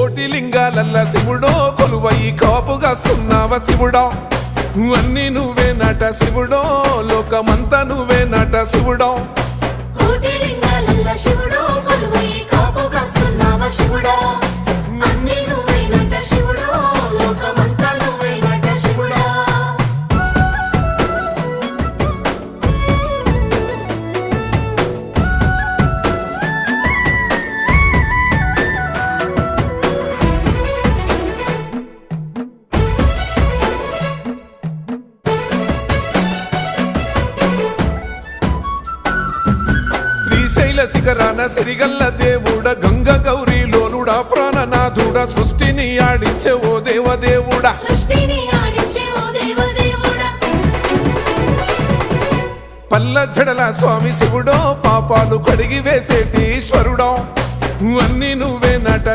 కోటి లింగాలల్ల శివుడో కొలువై కాపుగాస్తున్నావ శివుడా అన్ని నువ్వే నట శివుడో లోకమంతా నువ్వే నట శివుడో కోటి లింగాలల్ల శివుడో కొలువై కాపుగాస్తున్నావ శివుడా అన్ని నువ్వే నట శివుడో లోకమంతా నువ్వే నట శివుడా శ్రీశైల శిఖరాన సిరిగల్ల దేవుడ గంగ గౌరీ లోలుడా ప్రాణనాథుడా సృష్టిని ఆడించే ఓ దేవదేవుడా సృష్టిని ఆడించే ఓ దేవదేవుడా పల్ల జడల స్వామి శివుడో పాపాలు కడిగి వేసేటి ఈశ్వరుడో అన్ని నువ్వే నట